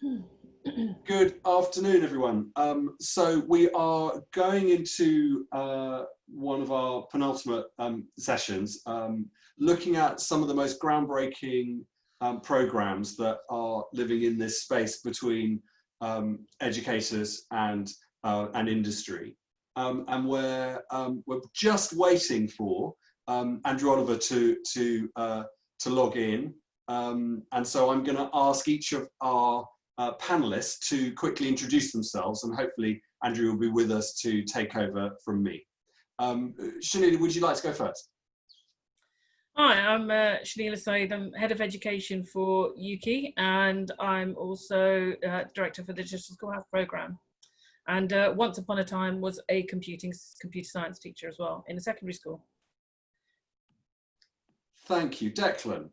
Good afternoon, everyone. So we are going into one of our penultimate sessions, looking at some of the most groundbreaking programs that are living in this space between educators and industry. And we're just waiting for Andrew Oliver to log in. And so I'm going to ask each of our panelists to quickly introduce themselves, and hopefully Andrew will be with us to take over from me. Shahneila, would you like to go first? Hi, I'm Shahneila Saeed. I'm Head of Education for UKI, and I'm also Director for the Digital Schoolhouse Programme. And once upon a time was a computer science teacher as well in a secondary school. Thank you. Declan.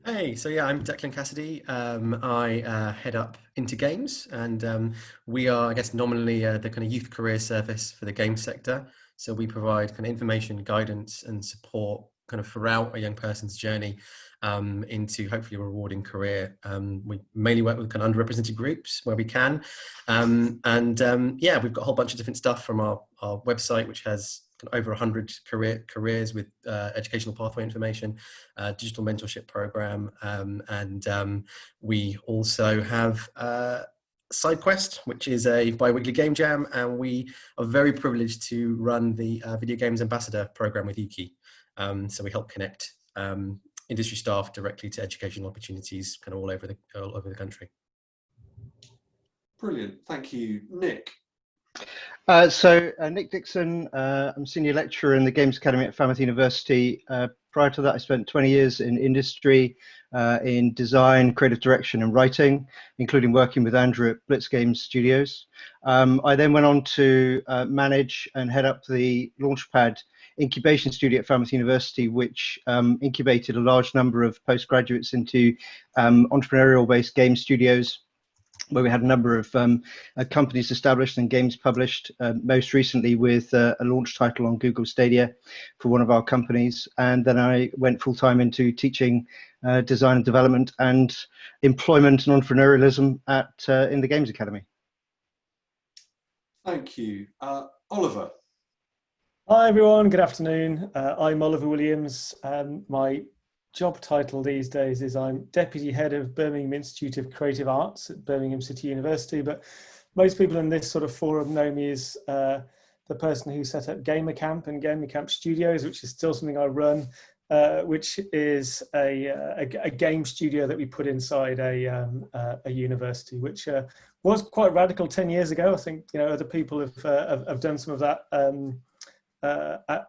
Hey, so yeah, I'm Declan Cassidy. I head up Into Games, and we are, I guess, nominally the kind of youth career service for the game sector. So we provide kind of information, guidance, and support kind of throughout a young person's journey into hopefully a rewarding career. We mainly work with kind of underrepresented groups where we can, yeah, we've got a whole bunch of different stuff from our website, which has over 100 careers with educational pathway information, digital mentorship program, and we also have SideQuest, which is a bi-weekly game jam, and we are very privileged to run the Video Games Ambassador program with UKI. So we help connect industry staff directly to educational opportunities kind of all over the country. Brilliant, thank you. Nick. Nick Dixon, I'm Senior Lecturer in the Games Academy at Falmouth University. Prior to that, I spent 20 years in industry in design, creative direction and writing, including working with Andrew at Blitz Games Studios. I then went on to manage and head up the Launchpad incubation studio at Falmouth University, which incubated a large number of postgraduates into entrepreneurial-based game studios, where we had a number of companies established and games published, most recently with a launch title on Google Stadia for one of our companies. And then I went full-time into teaching design and development and employment and entrepreneurialism in the Games Academy. Thank you. Oliver. Hi everyone, good afternoon. I'm Oliver Williams. My job title these days is I'm Deputy Head of Birmingham Institute of Creative Arts at Birmingham City University, but most people in this sort of forum know me as the person who set up Gamer Camp and Gamer Camp Studios, which is still something I run, which is a game studio that we put inside a university, which was quite radical 10 years ago. I think other people have done some of that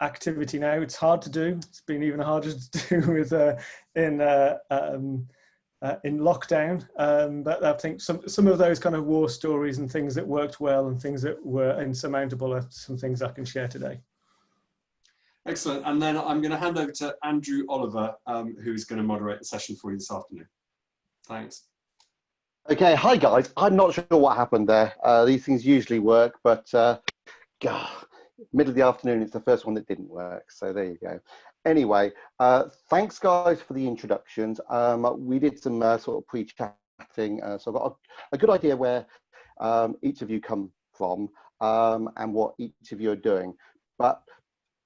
activity now. It's hard to do. It's been even harder to do with in lockdown. But I think some of those kind of war stories and things that worked well and things that were insurmountable are some things I can share today. Excellent. And then I'm going to hand over to Andrew Oliver, who is going to moderate the session for you this afternoon. Thanks. Okay, hi guys. I'm not sure what happened there. These things usually work, but middle of the afternoon, it's the first one that didn't work. So there you go. Anyway, thanks guys for the introductions. We did some sort of pre-chatting, so I've got a good idea where each of you come from and what each of you are doing. But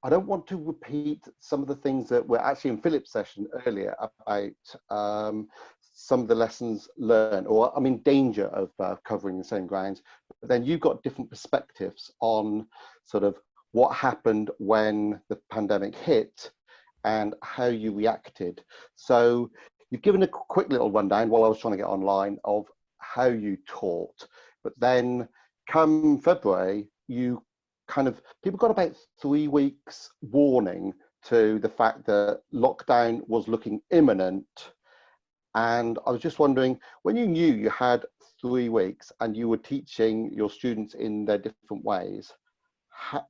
I don't want to repeat some of the things that were actually in Philip's session earlier about some of the lessons learned, or I'm in danger of covering the same grounds. But then you've got different perspectives on sort of what happened when the pandemic hit and how you reacted. So you've given a quick little rundown while I was trying to get online of how you taught, but then come February, you people got about 3 weeks warning to the fact that lockdown was looking imminent. And I was just wondering, when you knew you had 3 weeks and you were teaching your students in their different ways,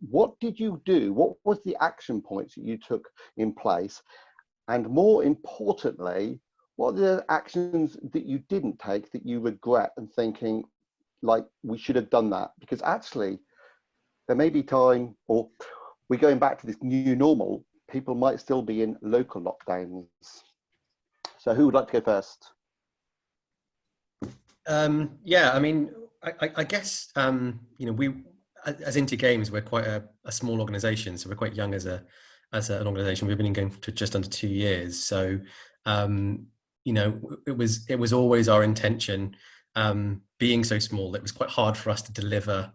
what did you do? What was the action points that you took in place? And more importantly, what are the actions that you didn't take that you regret and thinking, like, we should have done that? Because actually, there may be time, or we're going back to this new normal, people might still be in local lockdowns. So who would like to go first? Yeah, I mean, I guess we as Into Games, we're quite a small organisation, so we're quite young as an organisation. We've been in game for just under 2 years, so it was always our intention, being so small, it was quite hard for us to deliver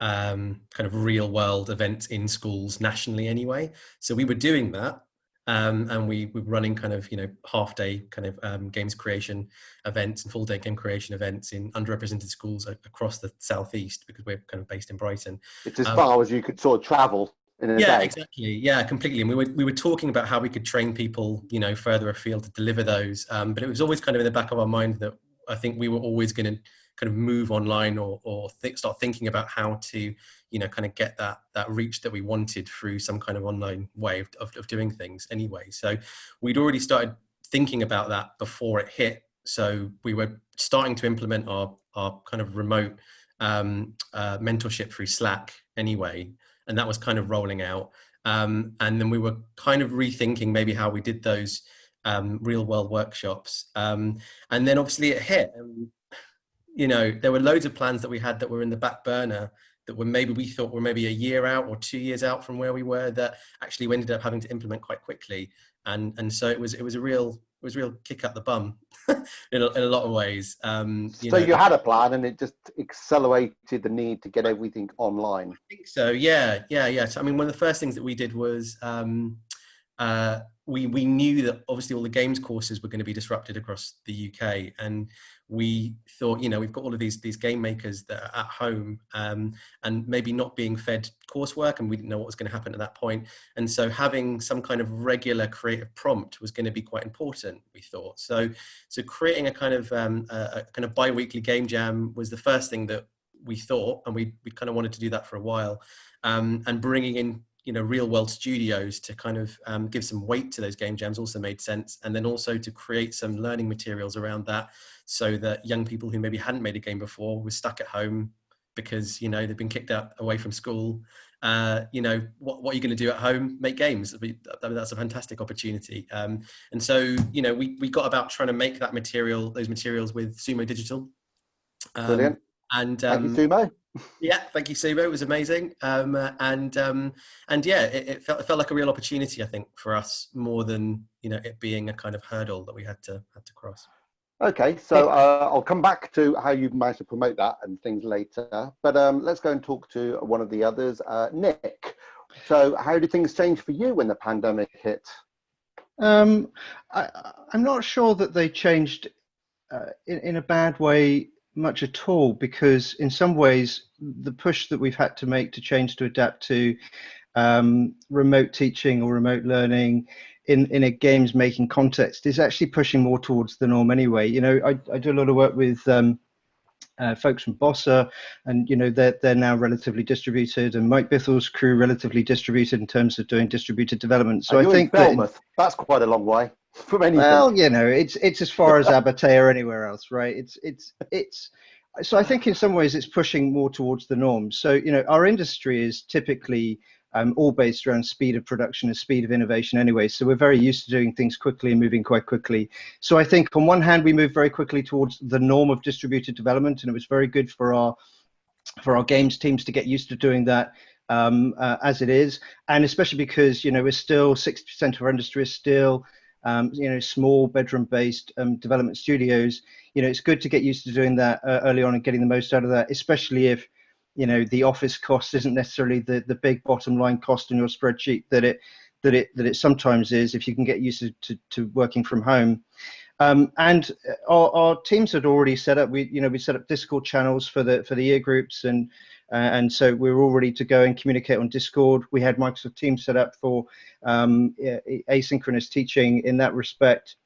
kind of real world events in schools nationally anyway. So we were doing that. And we were running kind of, half day kind of games creation events and full day game creation events in underrepresented schools across the southeast, because we're kind of based in Brighton. It's as far as you could sort of travel in a day. Exactly. Yeah, completely. And we were talking about how we could train people, further afield to deliver those. But it was always kind of in the back of our mind that I think we were always going to kind of move online or start thinking about how to, kind of get that reach that we wanted through some kind of online way of doing things anyway. So we'd already started thinking about that before it hit. So we were starting to implement our kind of remote mentorship through Slack anyway, and that was kind of rolling out. And then we were kind of rethinking maybe how we did those real world workshops. And then obviously it hit. There were loads of plans that we had that were in the back burner that we thought were maybe a year out or 2 years out from where we were, that actually we ended up having to implement quite quickly. And so it was a real kick up the bum in a lot of ways. So you had a plan and it just accelerated the need to get everything online. I think so. Yeah. So, I mean, one of the first things that we did was we knew that obviously all the games courses were going to be disrupted across the UK, and we thought, we've got all of these game makers that are at home and maybe not being fed coursework, and we didn't know what was going to happen at that point. And so having some kind of regular creative prompt was going to be quite important, we thought. So creating a kind of bi-weekly game jam was the first thing that we thought, and we kind of wanted to do that for a while, and bringing in real world studios to kind of give some weight to those game jams also made sense. And then also to create some learning materials around that, so that young people who maybe hadn't made a game before were stuck at home because, they've been kicked out away from school. What are you going to do at home? Make games. That's a fantastic opportunity. And so, we got about trying to make those materials with Sumo Digital. Brilliant. And thank you, Sumo. Yeah, thank you, Sumo. It was amazing. It felt like a real opportunity, I think, for us, more than it being a kind of hurdle that we had to cross. Okay, so I'll come back to how you've managed to promote that and things later. But let's go and talk to one of the others, Nick. So how did things change for you when the pandemic hit? I'm not sure that they changed in a bad way much at all, because in some ways the push that we've had to make to change to adapt to remote teaching or remote learning in a games making context is actually pushing more towards the norm anyway. I do a lot of work with folks from Bossa, and they're now relatively distributed, and Mike Bithel's crew relatively distributed in terms of doing distributed development. So I think Falmouth, that's quite a long way from anything. Well, it's as far as Abate or anywhere else, right? So I think in some ways it's pushing more towards the norm. So our industry is typically all based around speed of production and speed of innovation anyway. So we're very used to doing things quickly and moving quite quickly. So I think on one hand, we moved very quickly towards the norm of distributed development, and it was very good for our games teams to get used to doing that as it is. And especially because, we're still 60% of our industry is still, small bedroom-based development studios. It's good to get used to doing that early on and getting the most out of that, especially if the office cost isn't necessarily the big bottom line cost in your spreadsheet that it sometimes is, if you can get used to working from home. And our teams had already set up. We set up Discord channels for the year groups, and so we were all ready to go and communicate on Discord. We had Microsoft Teams set up for asynchronous teaching in that respect.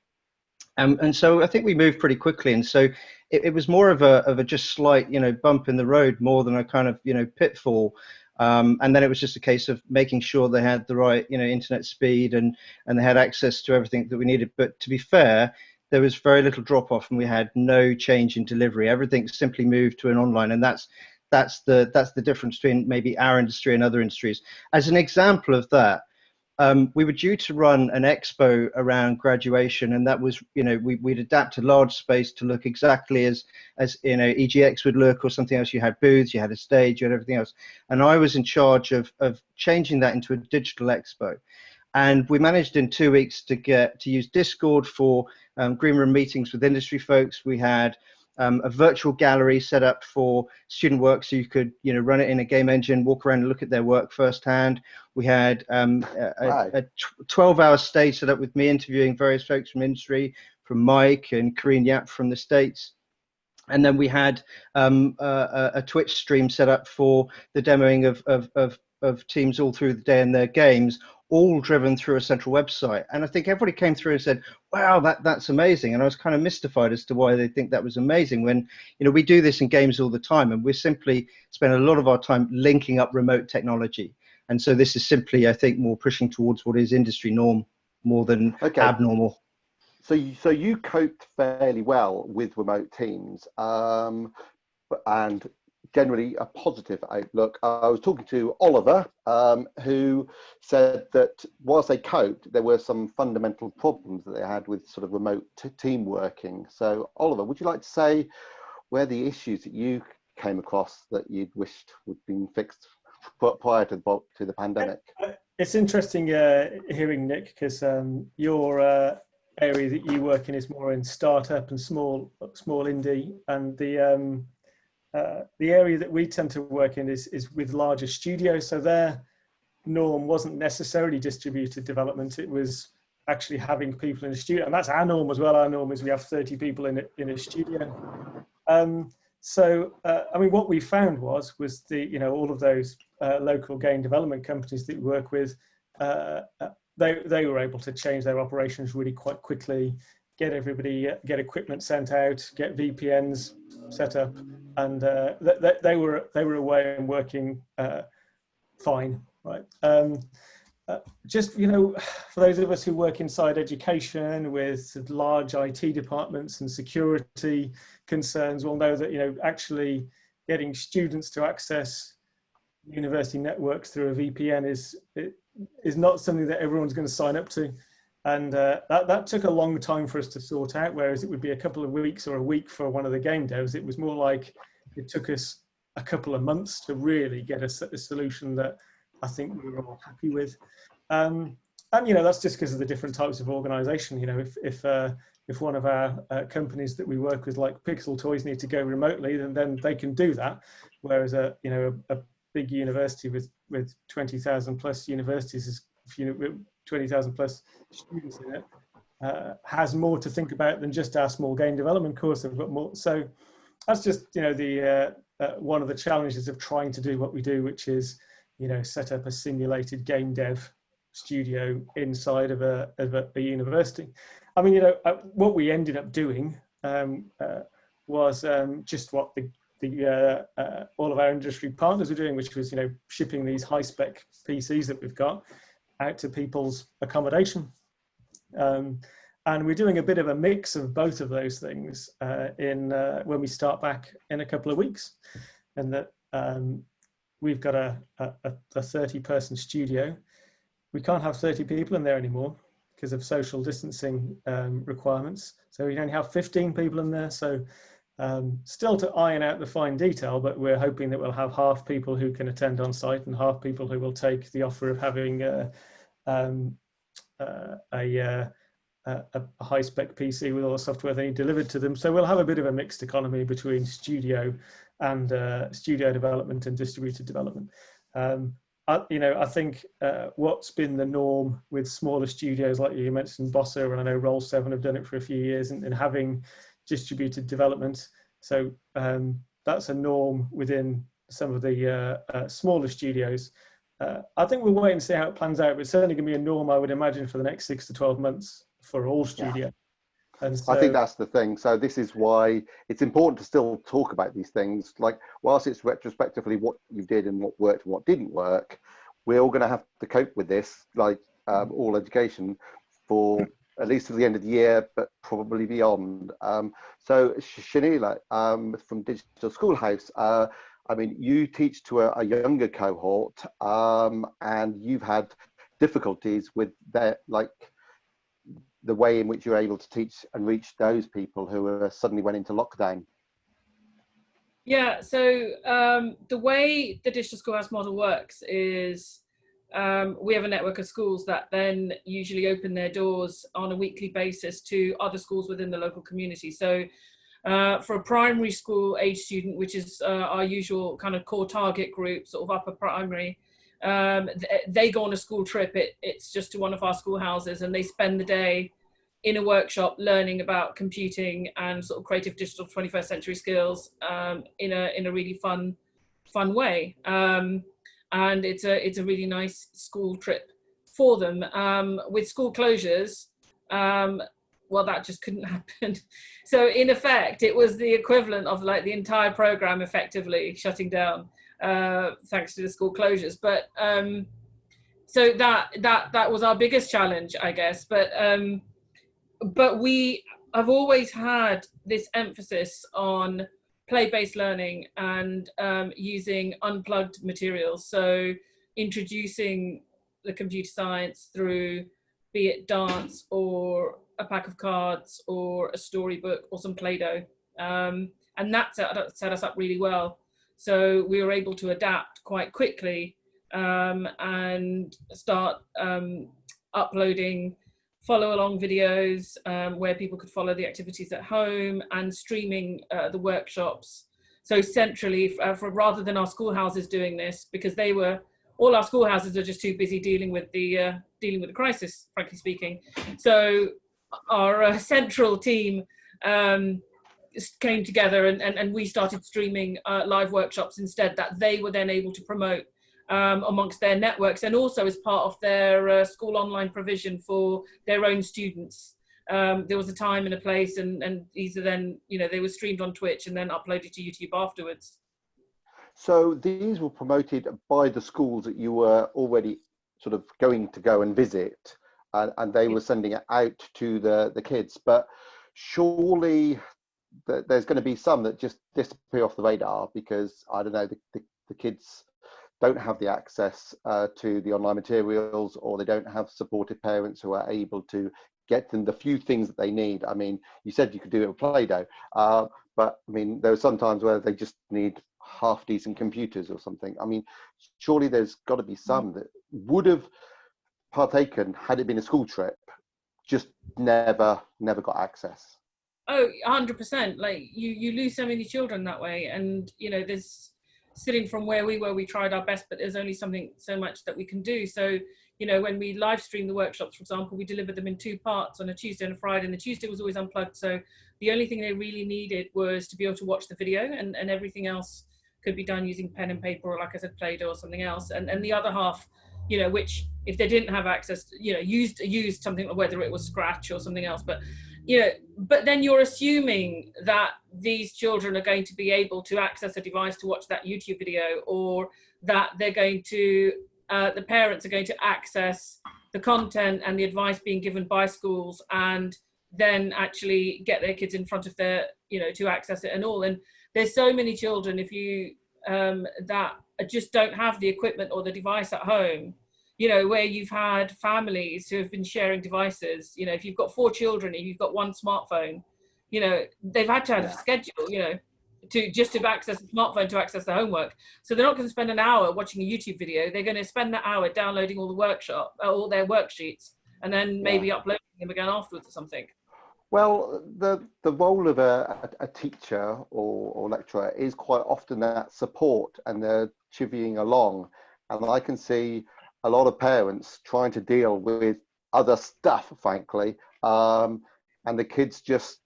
And so I think we moved pretty quickly, and so it was more of a just slight bump in the road more than a kind of pitfall. And then it was just a case of making sure they had the right internet speed and they had access to everything that we needed. But to be fair, there was very little drop off, and we had no change in delivery. Everything simply moved to an online, and that's the difference between maybe our industry and other industries. As an example of that, we were due to run an expo around graduation, and that was, we'd adapt a large space to look exactly as EGX would look, or something else. You had booths, you had a stage, you had everything else, and I was in charge of changing that into a digital expo. And we managed in 2 weeks to use Discord for green room meetings with industry folks. We had a virtual gallery set up for student work, so you could run it in a game engine, walk around and look at their work firsthand. We had a 12-hour stage set up with me interviewing various folks from industry, from Mike and Karine Yap from the States. And then we had a Twitch stream set up for the demoing of teams all through the day and their games, all driven through a central website. And I think everybody came through and said, wow, that's amazing. And I was kind of mystified as to why they think that was amazing, when we do this in games all the time, and we simply spend a lot of our time linking up remote technology. And so this is simply, I think, more pushing towards what is industry norm more than abnormal. So you coped fairly well with remote teams, and generally a positive outlook. I was talking to Oliver, who said that whilst they coped, there were some fundamental problems that they had with sort of remote team working. So Oliver, would you like to say where the issues that you came across that you'd wished would have been fixed prior to the pandemic? It's interesting hearing, Nick, because your area that you work in is more in startup and small indie, and the area that we tend to work in is with larger studios. So their norm wasn't necessarily distributed development. It was actually having people in a studio, and that's our norm as well. Our norm is we have 30 people in a studio. I mean, what we found was all of those local game development companies that we work with, they were able to change their operations really quite quickly, get equipment sent out, get VPNs set up, and they were away and working fine, right? Just for those of us who work inside education with large IT departments and security concerns, will know that actually getting students to access university networks through a VPN is not something that everyone's going to sign up to. And that took a long time for us to sort out, whereas it would be a couple of weeks or a week for one of the game devs. It was more like it took us a couple of months to really get a solution that I think we were all happy with. And that's just because of the different types of organisation. If one of our companies that we work with, like Pixel Toys, need to go remotely, then they can do that. Whereas a big university with 20,000 plus universities, 20,000 plus students in it, has more to think about than just our small game development course. They've got more. So that's just one of the challenges of trying to do what we do, which is set up a simulated game dev studio inside of a university. I mean, what we ended up doing was just what all of our industry partners were doing, which was shipping these high spec PCs that we've got out to people's accommodation. And we're doing a bit of a mix of both of those things when we start back in a couple of weeks. And that we've got a 30-person studio. We can't have 30 people in there anymore because of social distancing requirements. So we only have 15 people in there. So still to iron out the fine detail, but we're hoping that we'll have half people who can attend on site and half people who will take the offer of having a high-spec PC with all the software they need delivered to them. So we'll have a bit of a mixed economy between studio and studio development and distributed development. I think what's been the norm with smaller studios, like you mentioned, Bossa, and I know Roll7 have done it for a few years, and having distributed development. So that's a norm within some of the smaller studios. I think we'll wait and see how it plans out, but it's certainly going to be a norm, I would imagine, for the next 6 to 12 months for all studios. Yeah. And so, I think that's the thing. So this is why it's important to still talk about these things. Like, whilst it's retrospectively what you did and what worked and what didn't work, we're all going to have to cope with this, like all education, for at least to the end of the year, but probably beyond. So Shahneila from Digital Schoolhouse, I mean, you teach to a younger cohort, and you've had difficulties with their, like, the way in which you're able to teach and reach those people who are suddenly went into lockdown? Yeah, so the way the digital schoolhouse model works is we have a network of schools that then usually open their doors on a weekly basis to other schools within the local community. So for a primary school age student, which is our usual kind of core target group, sort of upper primary, they go on a school trip. It's just to one of our schoolhouses, and they spend the day in a workshop learning about computing and sort of creative digital 21st century skills in a really fun way. And it's a really nice school trip for them. With school closures, well, that just couldn't happen. So in effect, it was the equivalent of like the entire program effectively shutting down, thanks to the school closures. But so that was our biggest challenge, I guess. But we have always had this emphasis on play-based learning and using unplugged materials. So introducing the computer science through, be it dance or a pack of cards or a storybook or some Play-Doh. And that set us up really well. So we were able to adapt quite quickly and start uploading follow along videos where people could follow the activities at home, and streaming the workshops. So centrally, rather than our schoolhouses doing this, because all our schoolhouses are just too busy dealing with the crisis, frankly speaking. So our central team came together and we started streaming live workshops instead, that they were then able to promote amongst their networks, and also as part of their school online provision for their own students. There was a time and a place, and these are then, they were streamed on Twitch and then uploaded to YouTube afterwards. So these were promoted by the schools that you were already sort of going to go and visit, and they were sending it out to the kids. But surely there's going to be some that just disappear off the radar because, I don't know, the kids don't have the access to the online materials, or they don't have supportive parents who are able to get them the few things that they need. I mean, you said you could do it with Play-Doh, but I mean, there are some times where they just need half decent computers or something. I mean, surely there's got to be some that would have partaken had it been a school trip, just never got access. Oh, 100%. Like you lose so many children that way, and there's, sitting from where we were, we tried our best, but there's only so much that we can do. So, when we live stream the workshops, for example, we delivered them in 2 parts on a Tuesday and a Friday, and the Tuesday was always unplugged. So the only thing they really needed was to be able to watch the video, and everything else could be done using pen and paper, or like I said, Play-Doh or something else. And the other half, which if they didn't have access, used something, whether it was Scratch or something else, but then you're assuming that these children are going to be able to access a device to watch that YouTube video, or that they're going to, the parents are going to access the content and the advice being given by schools, and then actually get their kids in front of their, to access it and all. And there's so many children, if you, that just don't have the equipment or the device at home, where you've had families who have been sharing devices. If you've got 4 children and you've got 1 smartphone, they've had to have a schedule, to access a smartphone to access their homework. So they're not going to spend an hour watching a YouTube video. They're going to spend that hour downloading all their worksheets, and then maybe uploading them again afterwards or something. Well, the role of a teacher or lecturer is quite often that support and the chivying along. And I can see a lot of parents trying to deal with other stuff, frankly, and the kids just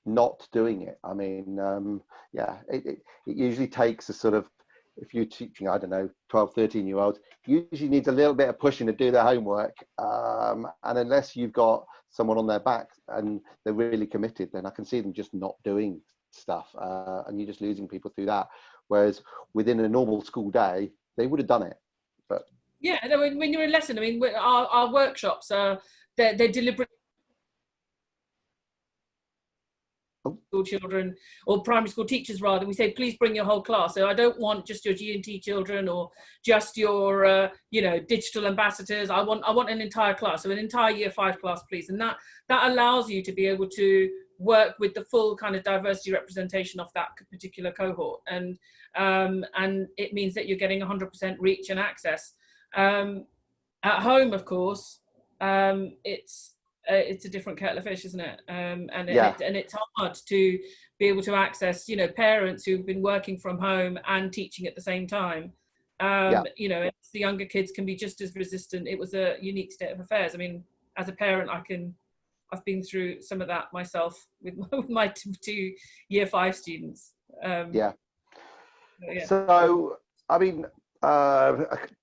not doing it. I mean, it usually takes a sort of, if you're teaching, I don't know, 12, 13-year-olds, usually needs a little bit of pushing to do their homework. And unless you've got someone on their back and they're really committed, then I can see them just not doing stuff, and you're just losing people through that. Whereas within a normal school day, they would have done it. But yeah, when you're in lesson, I mean, our workshops are they're deliberate. school children, or primary school teachers rather, we say, please bring your whole class. So I don't want just your G&T children or just your, digital ambassadors. I want an entire class, so an entire Year 5 class, please. And that allows you to be able to work with the full kind of diversity representation of that particular cohort. And it means that you're getting 100% reach and access. At home, of course, it's a different kettle of fish, isn't it? And it's hard to be able to access, parents who've been working from home and teaching at the same time. The younger kids can be just as resistant. It was a unique state of affairs. I mean, as a parent, I've been through some of that myself with my two Year 5 students. So, I mean,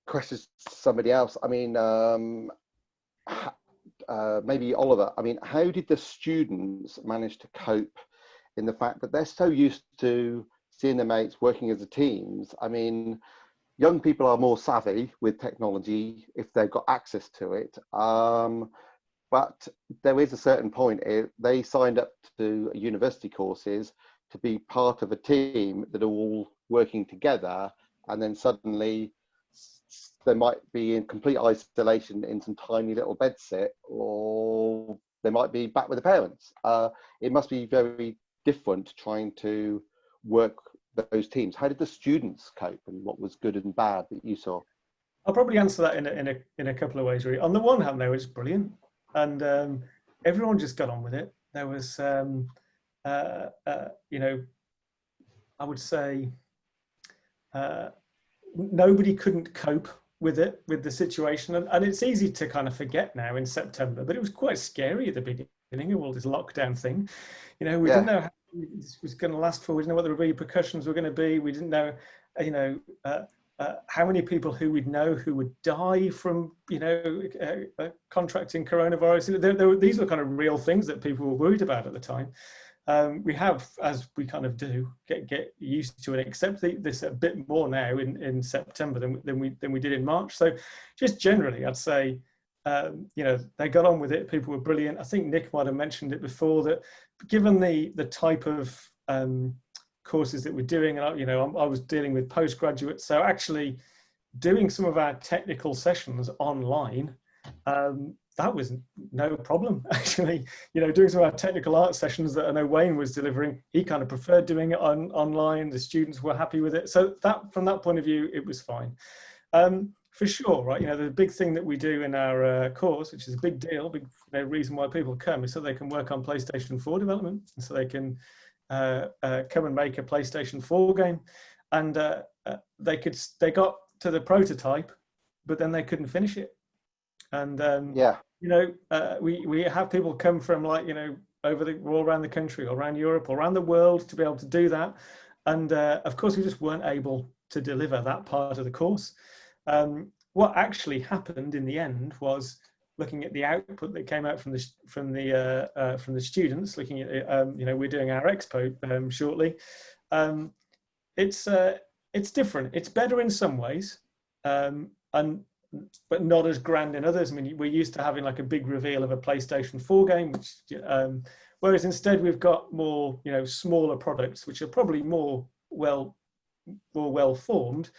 question to somebody else. I mean, maybe Oliver. I mean, how did the students manage to cope in the fact that they're so used to seeing their mates working as a teams? I mean, young people are more savvy with technology if they've got access to it. But there is a certain point, they signed up to university courses to be part of a team that are all working together, and then suddenly they might be in complete isolation in some tiny little bedsit, or they might be back with the parents. It must be very different trying to work those teams. How did the students cope, and what was good and bad that you saw? I'll probably answer that in a couple of ways, really. On the one hand, though, it's brilliant, and everyone just got on with it. There was, I would say, nobody couldn't cope with it, with the situation, and it's easy to kind of forget now in September, but it was quite scary at the beginning of all this lockdown thing. We didn't know how this was going to last for. We didn't know what the repercussions were going to be. We didn't know, how many people who we'd know who would die from, contracting coronavirus. These were kind of real things that people were worried about at the time. We have, as we kind of do, get used to it, accept this a bit more now in September than we did in March. So just generally, I'd say, they got on with it. People were brilliant. I think Nick might have mentioned it before, that given the type of courses that we're doing, and I was dealing with postgraduates, so actually doing some of our technical sessions online, that was no problem, actually. Doing some of our technical art sessions that I know Wayne was delivering, he kind of preferred doing it online. The students were happy with it. So that, from that point of view, it was fine. For sure, right? The big thing that we do in our course, which is a big deal, big reason why people come, is so they can work on PlayStation 4 development, and so they can come and make a PlayStation 4 game. And they got to the prototype, but then they couldn't finish it. And we have people come from all around the country, or around Europe, or around the world to be able to do that. And of course, we just weren't able to deliver that part of the course. What actually happened in the end was, looking at the output that came out from the students, looking at we're doing our expo shortly. It's different. It's better in some ways, but not as grand in others. I mean, we're used to having like a big reveal of a PlayStation 4 game, which, whereas instead we've got more, smaller products, which are probably more well formed,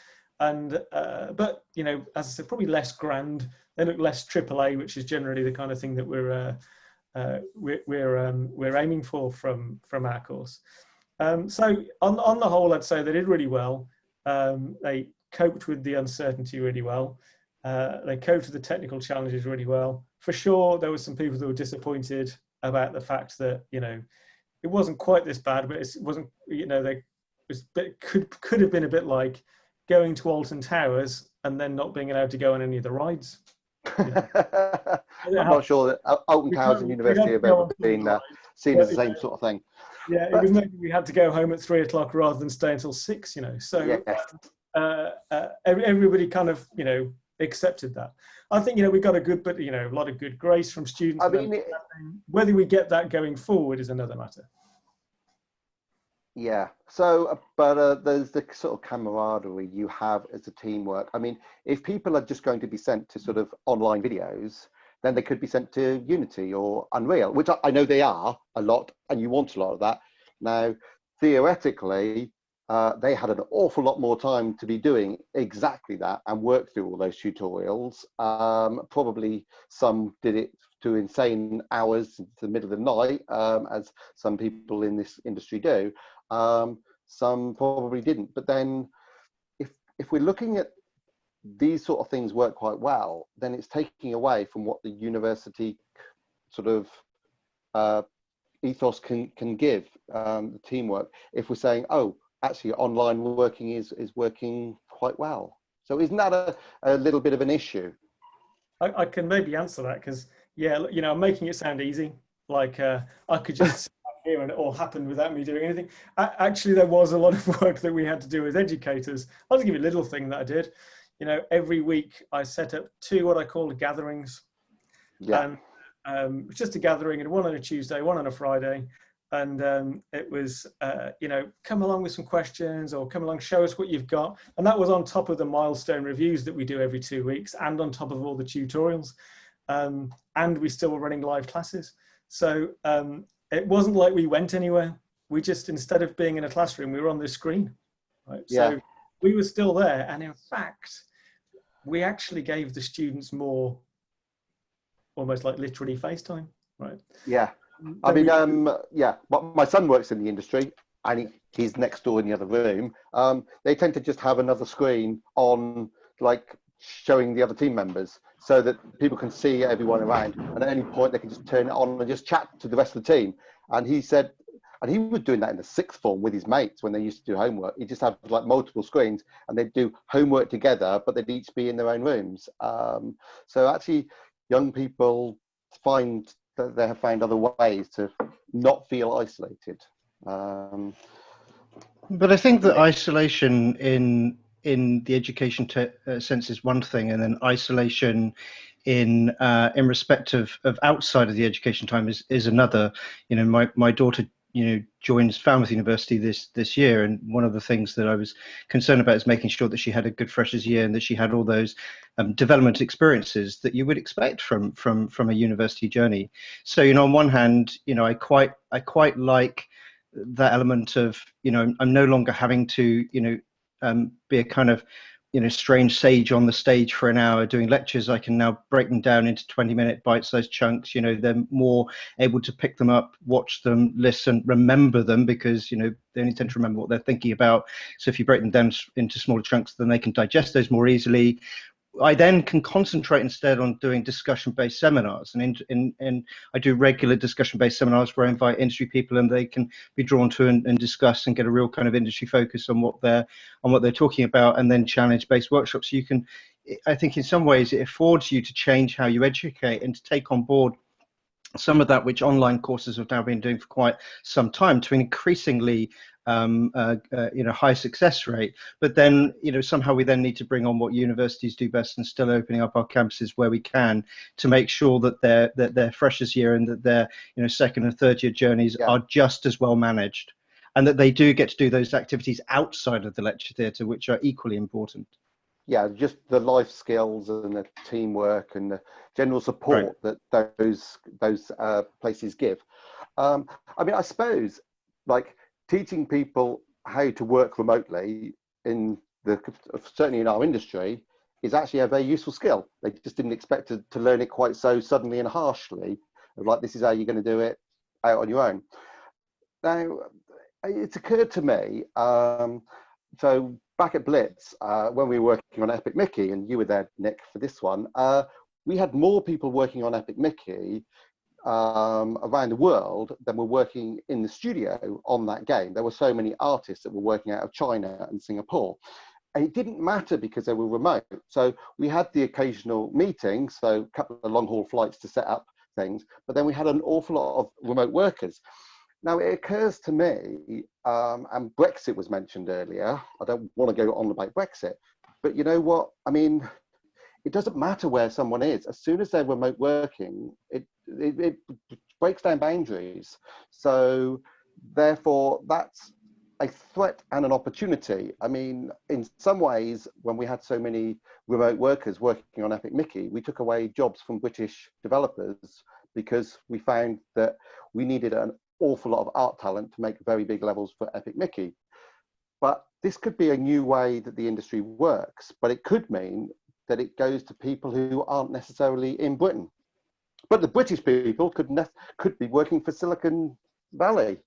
and but as I said, probably less grand. They look less AAA, which is generally the kind of thing that we're aiming for from our course. So on the whole, I'd say they did really well. They coped with the uncertainty really well. They coped with the technical challenges really well. For sure, there were some people that were disappointed about the fact that it wasn't quite this bad, but it wasn't. Could have been a bit like going to Alton Towers and then not being allowed to go on any of the rides. I'm not sure that Alton Towers and University have ever been seen as the same sort of thing. Yeah, it was maybe we had to go home at 3 o'clock rather than stay until 6. So everybody kind of accepted that. I think we got a good, but a lot of good grace from students. I mean, whether we get that going forward is another matter. Yeah. So, but there's the sort of camaraderie you have as a teamwork. I mean, if people are just going to be sent to sort of online videos, then they could be sent to Unity or Unreal, which I know they are a lot, and you want a lot of that. Now, theoretically, they had an awful lot more time to be doing exactly that and work through all those tutorials. Probably some did it to insane hours to the middle of the night, as some people in this industry do. Some probably didn't. But then if we're looking at these sort of things work quite well, then it's taking away from what the university sort of ethos can give, the teamwork. If we're saying, oh, actually online working is working quite well. So isn't that a little bit of an issue? I can maybe answer that, because, yeah, you know, I'm making it sound easy. Like I could just sit here and it all happened without me doing anything. Actually, there was a lot of work that we had to do as educators. I'll just give you a little thing that I did. You know, every week I set up 2 what I call gatherings. Yeah. And just a gathering, and one on a Tuesday, one on a Friday. And it was, you know, come along with some questions, or come along, show us what you've got. And that was on top of the milestone reviews that we do every 2 weeks, and on top of all the tutorials. And we still were running live classes. So it wasn't like we went anywhere. We just, instead of being in a classroom, we were on the screen. Right? Yeah. So we were still there. And in fact, we actually gave the students more, almost like literally FaceTime, right? Yeah. I mean, yeah, but my son works in the industry, and he's next door in the other room. They tend to just have another screen on, like, showing the other team members, so that people can see everyone around, and at any point they can just turn it on and just chat to the rest of the team. And he said, and he was doing that in the 6th form with his mates when they used to do homework. He just had like multiple screens, and they'd do homework together, but they'd each be in their own rooms. So actually, young people find that they have found other ways to not feel isolated. But I think that isolation in the education sense is one thing, and then isolation in respect of outside of the education time is another. You know, my daughter, you know, joins Falmouth University this year, and one of the things that I was concerned about is making sure that she had a good freshers year, and that she had all those development experiences that you would expect from a university journey. So, you know, on one hand, you know, I quite like that element of, you know, I'm no longer having to, you know, be a kind of, you know, strange sage on the stage for an hour doing lectures. I can now break them down into 20-minute bite-sized chunks. You know, they're more able to pick them up, watch them, listen, remember them, because, you know, they only tend to remember what they're thinking about. So if you break them down into smaller chunks, then they can digest those more easily. I then can concentrate instead on doing discussion-based seminars, and I do regular discussion-based seminars where I invite industry people, and they can be drawn to and discuss and get a real kind of industry focus on what they're talking about, and then challenge-based workshops. So you can, I think, in some ways, it affords you to change how you educate and to take on board some of that which online courses have now been doing for quite some time, to an increasingly you know, high success rate. But then, you know, somehow we then need to bring on what universities do best, and still opening up our campuses where we can, to make sure that their freshers year and that their, you know, 2nd and 3rd year journeys are just as well managed, and that they do get to do those activities outside of the lecture theatre, which are equally important. Yeah, just the life skills and the teamwork and the general support that those places give. I mean, I suppose, like, teaching people how to work remotely certainly in our industry is actually a very useful skill. They just didn't expect to learn it quite so suddenly and harshly. Like, this is how you're going to do it out on your own. Now, it's occurred to me, so back at Blitz, when we were working on Epic Mickey, and you were there, Nick, for this one, we had more people working on Epic Mickey around the world than were working in the studio on that game. There were so many artists that were working out of China and Singapore. And it didn't matter because they were remote. So we had the occasional meeting, so a couple of long haul flights to set up things, but then we had an awful lot of remote workers. Now, it occurs to me, and Brexit was mentioned earlier. I don't want to go on about Brexit, but you know what? I mean, it doesn't matter where someone is. As soon as they're remote working, it breaks down boundaries. So therefore, that's a threat and an opportunity. I mean, in some ways, when we had so many remote workers working on Epic Mickey, we took away jobs from British developers, because we found that we needed an awful lot of art talent to make very big levels for Epic Mickey. But this could be a new way that the industry works, but it could mean that it goes to people who aren't necessarily in Britain. But the British people could be working for Silicon Valley.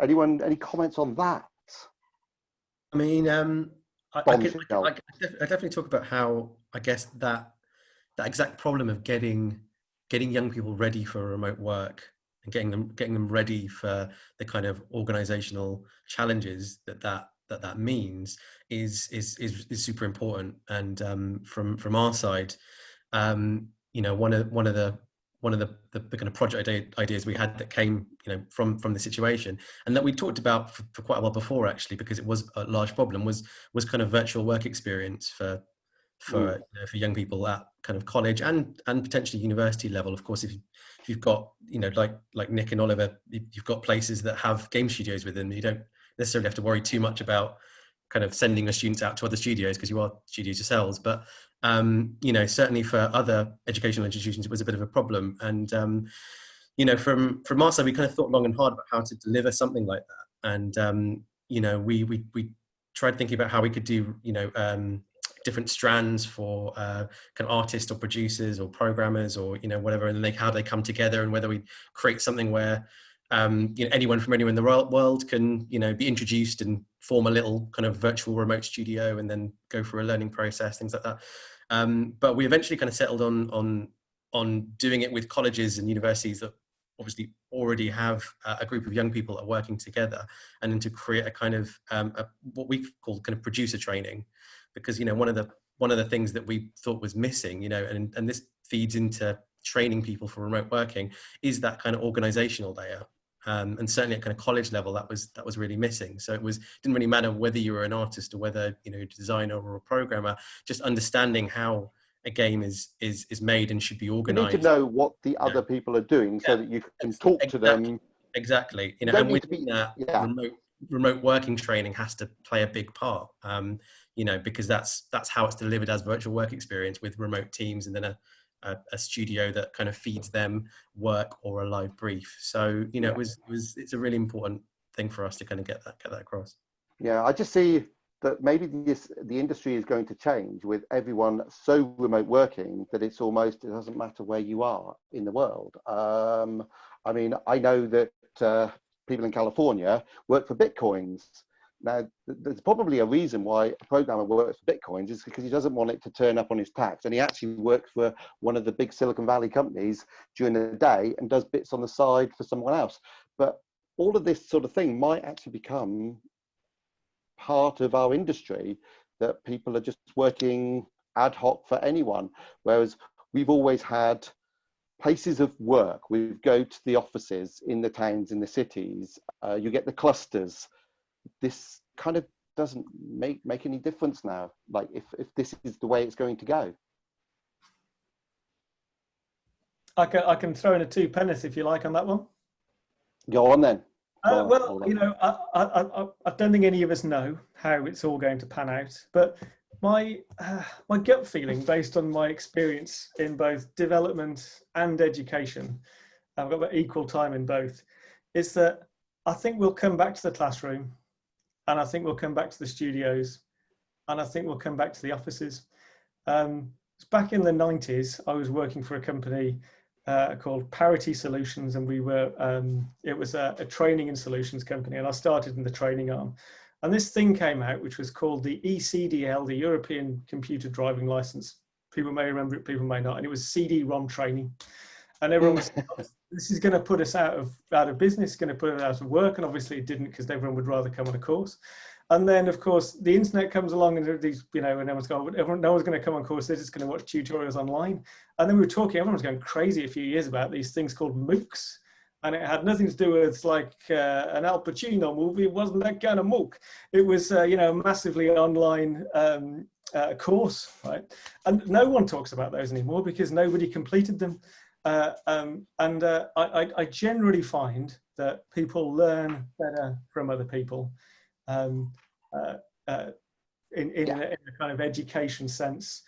Anyone, any comments on that? I mean, I definitely talk about how, I guess, that exact problem of getting young people ready for remote work and getting them ready for the kind of organizational challenges that means is super important. And from our side, you know, one of the kind of project ideas we had that came, you know, from the situation, and that we talked about for quite a while before, actually, because it was a large problem, was kind of virtual work experience for you know, for young people at kind of college and potentially university level. Of course, if you've got, you know, like Nick and Oliver, you've got places that have game studios within, you don't necessarily have to worry too much about kind of sending the students out to other studios because you are studios yourselves. But you know, certainly for other educational institutions, it was a bit of a problem. And you know, from our side, we kind of thought long and hard about how to deliver something like that. And you know, we tried thinking about how we could do, you know, different strands for kind of artists or producers or programmers or, you know, whatever, and then how they come together, and whether we create something where you know, anyone from anywhere in the world can, you know, be introduced and form a little kind of virtual remote studio and then go through a learning process, things like that. But we eventually kind of settled on doing it with colleges and universities that obviously already have a group of young people that are working together, and then to create a kind of what we call kind of producer training, because, you know, one of the things that we thought was missing, you know, and this feeds into training people for remote working, is that kind of organizational layer. And certainly at kind of college level, that was really missing. So it didn't really matter whether you were an artist or whether, you know, a designer or a programmer, just understanding how a game is made and should be organized. You need to know what the other people are doing so that you can talk to them. Exactly. You know, and within that, remote working training has to play a big part. You know, because that's how it's delivered as virtual work experience with remote teams, and then a studio that kind of feeds them work or a live brief. So, you know, it's a really important thing for us to kind of get that across. Yeah, I just see that maybe the industry is going to change with everyone so remote working that it doesn't matter where you are in the world. I mean, I know that people in California work for Bitcoins. Now, there's probably a reason why a programmer works for Bitcoins, is because he doesn't want it to turn up on his tax. And he actually works for one of the big Silicon Valley companies during the day and does bits on the side for someone else. But all of this sort of thing might actually become part of our industry, that people are just working ad hoc for anyone. Whereas we've always had places of work. We go to the offices in the towns, in the cities. You get the clusters. This kind of doesn't make any difference now, like if this is the way it's going to go. I can throw in a two penneth if you like on that one. Go on then. Well, you know, I don't think any of us know how it's all going to pan out, but my gut feeling, based on my experience in both development and education, I've got about equal time in both, is that I think we'll come back to the classroom, and I think we'll come back to the studios, and I think we'll come back to the offices. Back in the 90s, I was working for a company called Parity Solutions, and we were it was a training and solutions company, and I started in the training arm. And this thing came out which was called the ECDL, the European Computer Driving License. People may remember it, people may not. And it was CD-ROM training, and everyone was this is going to put us out of business, going to put us out of work, and obviously it didn't, because everyone would rather come on a course. And then, of course, the internet comes along, and these, you know, and everyone's going, no one's going to come on course. They're just going to watch tutorials online. And then we were talking, everyone was going crazy a few years about these things called MOOCs, and it had nothing to do with like an Al Pacino movie. It wasn't that kind of MOOC. It was, you know, massively online course, right? And no one talks about those anymore because nobody completed them. I generally find that people learn better from other people. In a kind of education sense,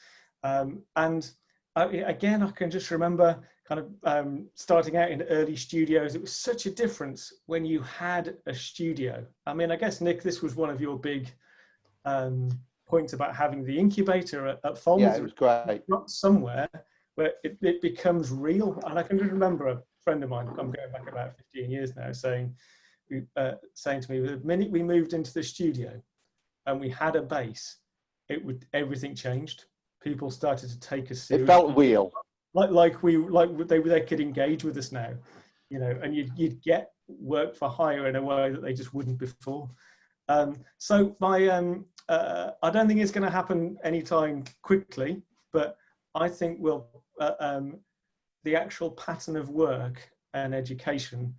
and again, I can just remember kind of starting out in early studios. It was such a difference when you had a studio. I mean, I guess, Nick, this was one of your big points about having the incubator at Falmouth. Yeah, it was great. Not somewhere where it becomes real. And I can just remember a friend of mine, I'm going back about 15 years now, saying to me, the minute we moved into the studio and we had a base, everything changed. People started to take us seriously. It felt real. Like they could engage with us now, you know, and you'd get work for hire in a way that they just wouldn't before. So I don't think it's going to happen anytime quickly, but I think the actual pattern of work and education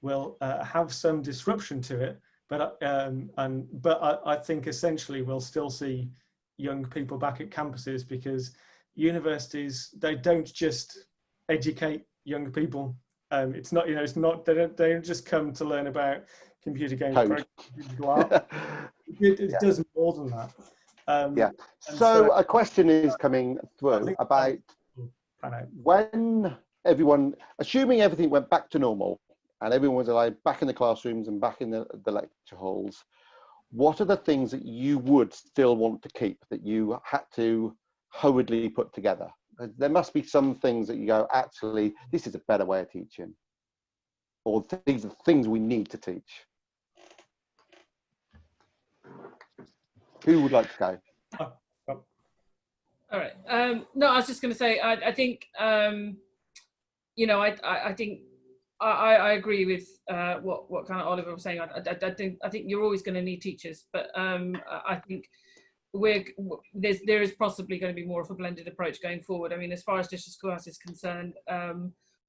will have some disruption to it, but I think essentially we'll still see young people back at campuses, because universities, they don't just educate young people. It's not, you know, they don't just come to learn about computer games. It does more than that. Yeah. So a question is coming through about when everyone, assuming everything went back to normal and everyone was allowed back in the classrooms and back in the lecture halls, what are the things that you would still want to keep that you had to hurriedly put together? There must be some things that you go, actually, this is a better way of teaching, or these are things we need to teach. Who would like to go? All right. No, I was just going to say, I think, you know, I think I agree with what kind of Oliver was saying. I think you're always going to need teachers, but I think there is possibly going to be more of a blended approach going forward. I mean, as far as Digital Schoolhouse is concerned,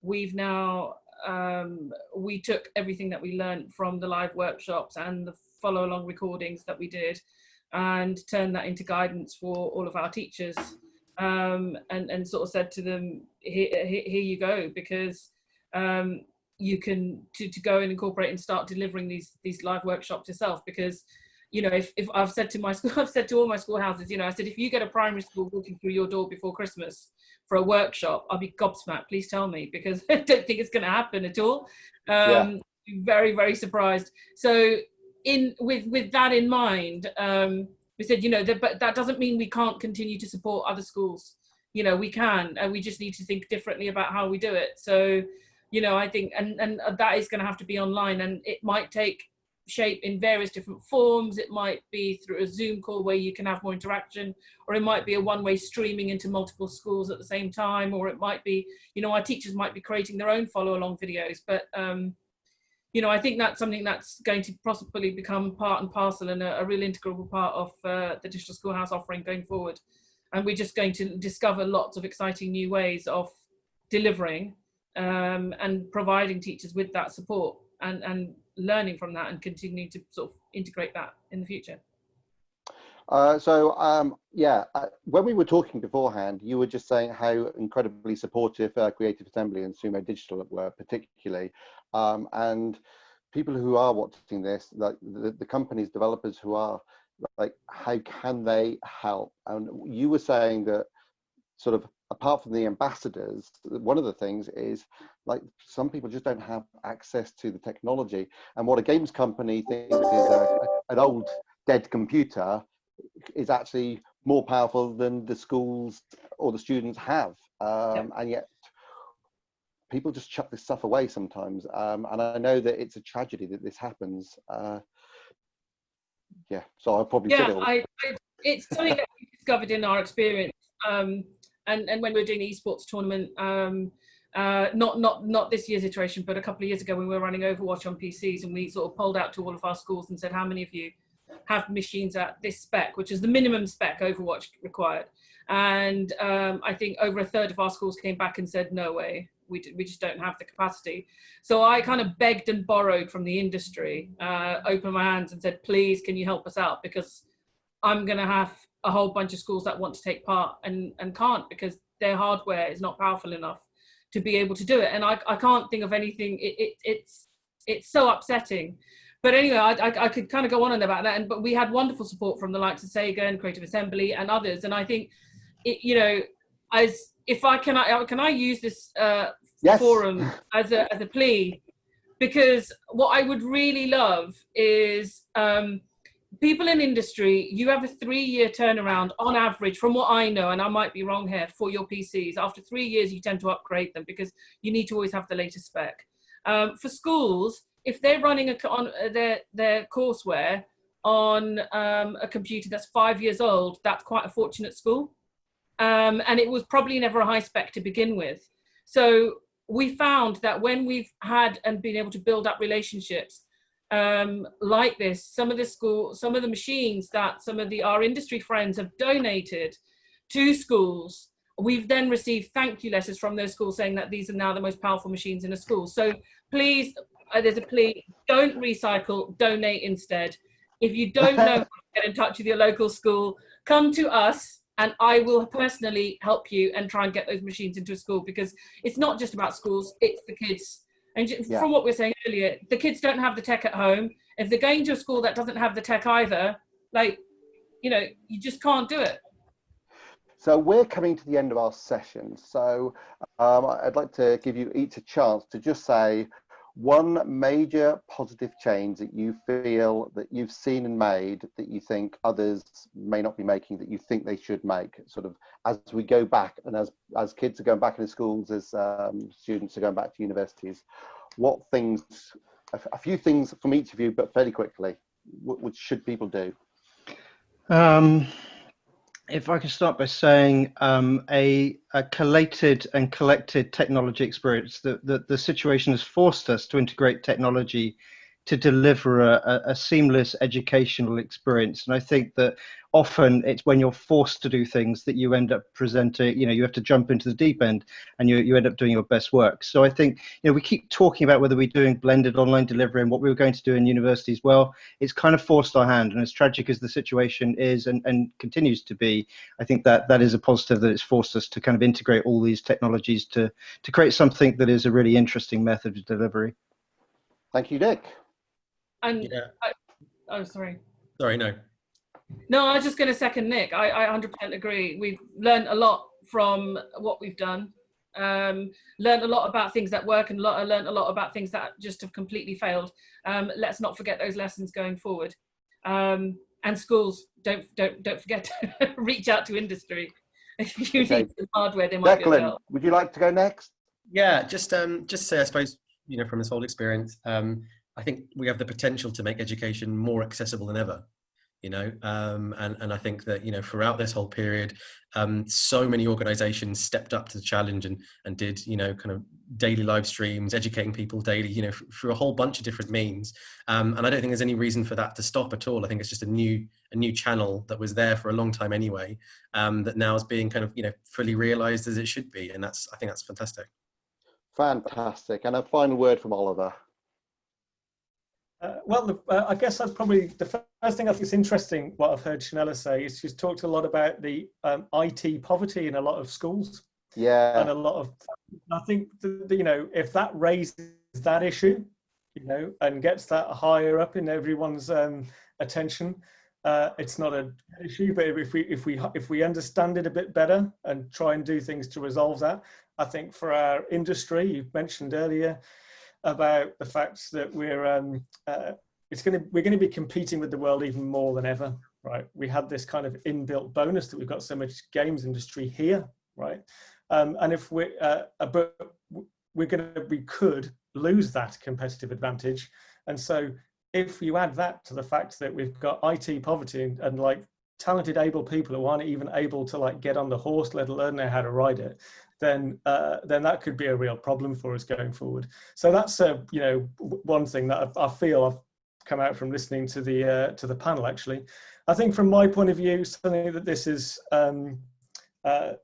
we've now we took everything that we learned from the live workshops and the follow along recordings that we did, and turned that into guidance for all of our teachers, and sort of said to them, here you go, because you can to go and incorporate and start delivering these live workshops yourself. Because, you know, if I've said to my school, I've said to all my schoolhouses, you know, I said, if you get a primary school walking through your door before Christmas for a workshop, I'll be gobsmacked. Please tell me, because I don't think it's going to happen at all. Very, very surprised. So with that in mind, we said, you know, but that doesn't mean we can't continue to support other schools. You know, we can, and we just need to think differently about how we do it. So, you know, I think, and that is going to have to be online, and it might take shape in various different forms. It might be through a Zoom call where you can have more interaction, or it might be a one-way streaming into multiple schools at the same time, or it might be, you know, our teachers might be creating their own follow-along videos. But you know, I think that's something that's going to possibly become part and parcel and a real integral part of the Digital Schoolhouse offering going forward. And we're just going to discover lots of exciting new ways of delivering and providing teachers with that support and learning from that and continuing to sort of integrate that in the future. When we were talking beforehand, you were just saying how incredibly supportive Creative Assembly and Sumo Digital were, particularly, and people who are watching this, like the companies, developers who are, like, how can they help? And you were saying that, sort of, apart from the ambassadors, one of the things is, like, some people just don't have access to the technology, and what a games company thinks is an old dead computer is actually more powerful than the schools or the students have. And yet people just chuck this stuff away sometimes. And I know that it's a tragedy that this happens. So I'll probably said it all. It's something that we discovered in our experience. And when we were doing the esports tournament, not this year's iteration, but a couple of years ago when we were running Overwatch on PCs, and we sort of polled out to all of our schools and said, how many of you have machines at this spec, which is the minimum spec Overwatch required? And I think over a third of our schools came back and said, no way, we just don't have the capacity. So I kind of begged and borrowed from the industry, opened my hands and said, please, can you help us out? Because I'm going to have a whole bunch of schools that want to take part and can't, because their hardware is not powerful enough to be able to do it. And I can't think of anything. It's so upsetting. But anyway, I could kind of go on about that. But we had wonderful support from the likes of Sega and Creative Assembly and others. And I think, you know, as if can I use this Yes. forum as a plea, because what I would really love is people in industry. You have a 3-year turnaround on average, from what I know, and I might be wrong here, for your PCs. After 3 years, you tend to upgrade them because you need to always have the latest spec. For schools, if they're running on their courseware on a computer that's 5 years old, that's quite a fortunate school. And it was probably never a high spec to begin with. So we found that when we've had and been able to build up relationships like this, some of the machines that some of our industry friends have donated to schools, we've then received thank you letters from those schools saying that these are now the most powerful machines in a school. So please, there's a plea, don't recycle, donate instead. If you don't know how to get in touch with your local school, come to us and I will personally help you and try and get those machines into a school, because it's not just about schools, it's the kids. And from what we were saying earlier, the kids don't have the tech at home. If they're going to a school that doesn't have the tech either, like, you know, you just can't do it. So we're coming to the end of our session. So I'd like to give you each a chance to just say one major positive change that you feel that you've seen and made that you think others may not be making, that you think they should make, sort of as we go back and as kids are going back into schools, as students are going back to universities. What things, a few things from each of you, but fairly quickly, what should people do? If I can start by saying a collated and collected technology experience, the situation has forced us to integrate technology to deliver a seamless educational experience. And I think that often it's when you're forced to do things that you end up presenting, you know, you have to jump into the deep end and you end up doing your best work. So I think, you know, we keep talking about whether we're doing blended online delivery and what we were going to do in universities. Well, it's kind of forced our hand, and as tragic as the situation is and continues to be, I think that is a positive, that it's forced us to kind of integrate all these technologies to create something that is a really interesting method of delivery. Thank you, Dick. And oh, sorry. Sorry, no. No, I was just going to second Nick. I 100% agree. We've learned a lot from what we've done. Learned a lot about things that work, and learned a lot about things that just have completely failed. Let's not forget those lessons going forward. And schools, don't forget to reach out to industry. If you need some hardware, they might be able to help. Would you like to go next? Yeah, just say, I suppose, you know, from this whole experience, I think we have the potential to make education more accessible than ever, you know, and I think that, you know, throughout this whole period, so many organizations stepped up to the challenge and did, you know, kind of daily live streams, educating people daily, you know, through a whole bunch of different means. And I don't think there's any reason for that to stop at all. I think it's just a new channel that was there for a long time anyway, that now is being kind of, you know, fully realized as it should be. And I think that's fantastic. Fantastic. And a final word from Oliver. I guess that's probably the first thing I think is interesting. What I've heard Shahneila say is she's talked a lot about the IT poverty in a lot of schools. Yeah. And a lot of, I think, you know, if that raises that issue, you know, and gets that higher up in everyone's attention, it's not an issue. But if we understand it a bit better and try and do things to resolve that, I think for our industry, you mentioned earlier about the fact that we're going to be competing with the world even more than ever, right? We had this kind of inbuilt bonus that we've got so much games industry here, right? And if we could lose that competitive advantage. And so if you add that to the fact that we've got IT poverty and like talented, able people who aren't even able to like get on the horse, let alone know how to ride it, then that could be a real problem for us going forward. So that's you know, one thing that I feel I've come out from listening to the panel. Actually, I think from my point of view, something that this is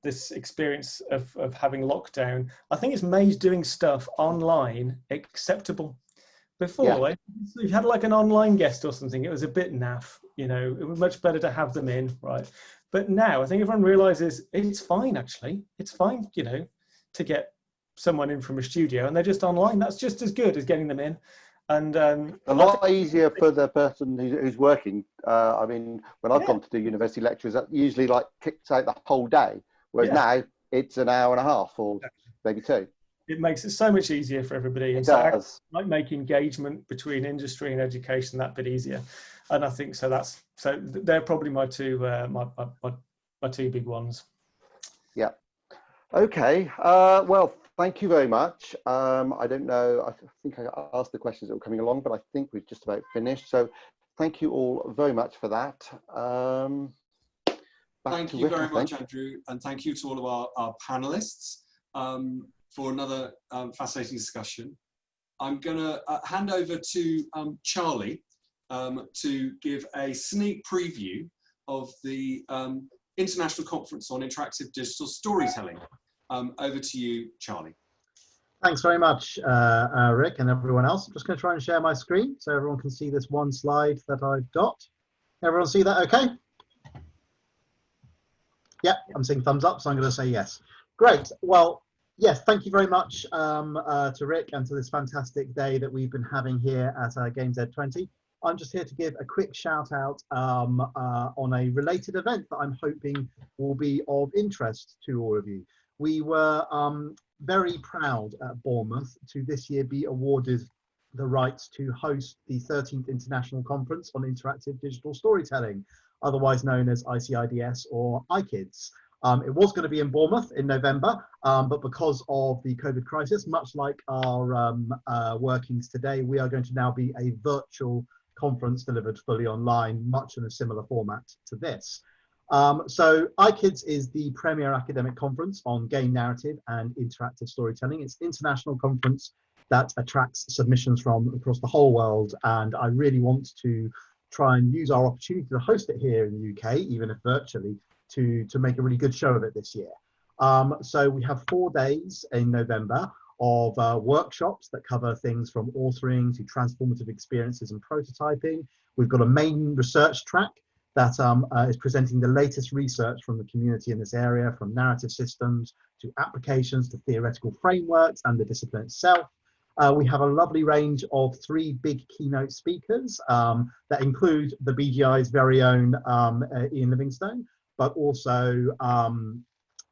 this experience of having lockdown, I think it's made doing stuff online acceptable. Before, if you had like an online guest or something, it was a bit naff. You know, it was much better to have them in, right? But now I think everyone realizes it's fine, actually. It's fine, you know, to get someone in from a studio and they're just online. That's just as good as getting them in. And a lot easier for the person who's working. I mean, when I've gone to do university lectures, that usually like kicks out the whole day. Whereas now it's an hour and a half or maybe 2. It makes it so much easier for everybody. It does. Might make engagement between industry and education that bit easier. And I think so they're probably my two my two big ones. Yeah. Okay. Well, thank you very much. I don't know. I think I asked the questions that were coming along, but I think we've just about finished. So thank you all very much for that. Thank you very much, Andrew. And thank you to all of our panelists for another fascinating discussion. I'm going to hand over to Charlie to give a sneak preview of the International Conference on Interactive Digital Storytelling. Over to you, Charlie. Thanks very much, Rick and everyone else. I'm just going to try and share my screen so everyone can see this one slide that I've got. Everyone see that okay? Yeah, I'm seeing thumbs up, so I'm going to say yes. Great. Well, yes, thank you very much to Rick and to this fantastic day that we've been having here at GamesEd20. I'm just here to give a quick shout out on a related event that I'm hoping will be of interest to all of you. We were very proud at Bournemouth to this year be awarded the rights to host the 13th International Conference on Interactive Digital Storytelling, otherwise known as ICIDS or ICIDS. It was going to be in Bournemouth in November, but because of the COVID crisis, much like our workings today, we are going to now be a virtual conference delivered fully online, much in a similar format to this. So ICIDS is the premier academic conference on game narrative and interactive storytelling. It's an international conference that attracts submissions from across the whole world, and I really want to try and use our opportunity to host it here in the UK, even if virtually, to make a really good show of it this year. So we have 4 days in November of workshops that cover things from authoring to transformative experiences and prototyping. We've got a main research track that is presenting the latest research from the community in this area, from narrative systems to applications to theoretical frameworks and the discipline itself. We have a lovely range of 3 big keynote speakers that include the BGI's very own Ian Livingstone, but also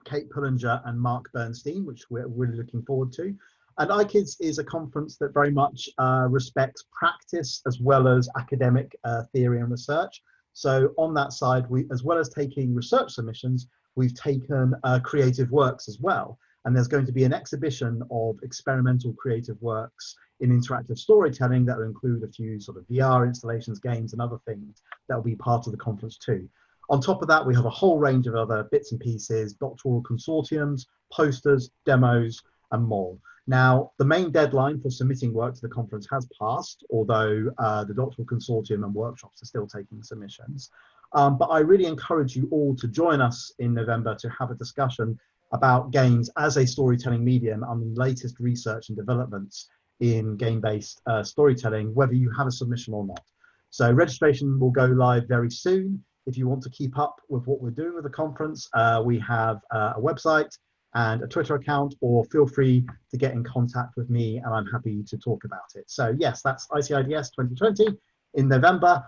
Kate Pullinger and Mark Bernstein, which we're really looking forward to. And ICIDS is a conference that very much respects practice as well as academic theory and research. So on that side, as well as taking research submissions, we've taken creative works as well. And there's going to be an exhibition of experimental creative works in interactive storytelling that will include a few sort of VR installations, games, and other things that will be part of the conference too. On top of that, we have a whole range of other bits and pieces, doctoral consortiums, posters, demos, and more. Now, the main deadline for submitting work to the conference has passed, although the doctoral consortium and workshops are still taking submissions. But I really encourage you all to join us in November to have a discussion about games as a storytelling medium and the latest research and developments in game-based storytelling, whether you have a submission or not. So registration will go live very soon. If you want to keep up with what we're doing with the conference, we have a website and a Twitter account, or feel free to get in contact with me and I'm happy to talk about it. So yes, that's ICIDS 2020 in November.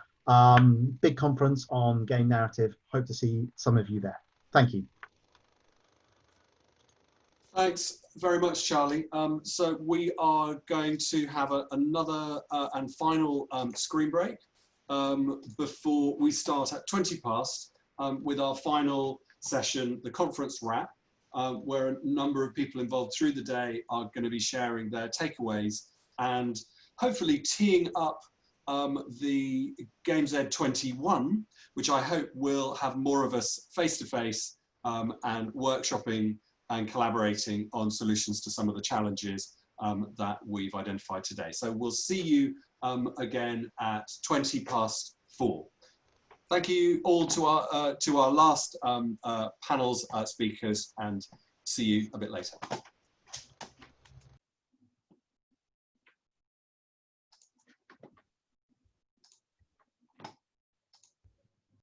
Big conference on game narrative. Hope to see some of you there. Thank you. Thanks very much, Charlie. So we are going to have another and final screen break before we start at 20 past with our final session, the conference wrap, where a number of people involved through the day are going to be sharing their takeaways and hopefully teeing up the GamesEd21, which I hope will have more of us face-to-face and workshopping and collaborating on solutions to some of the challenges that we've identified today. So we'll see you again at 20 past 4. Thank you all to our last panel's speakers, and see you a bit later.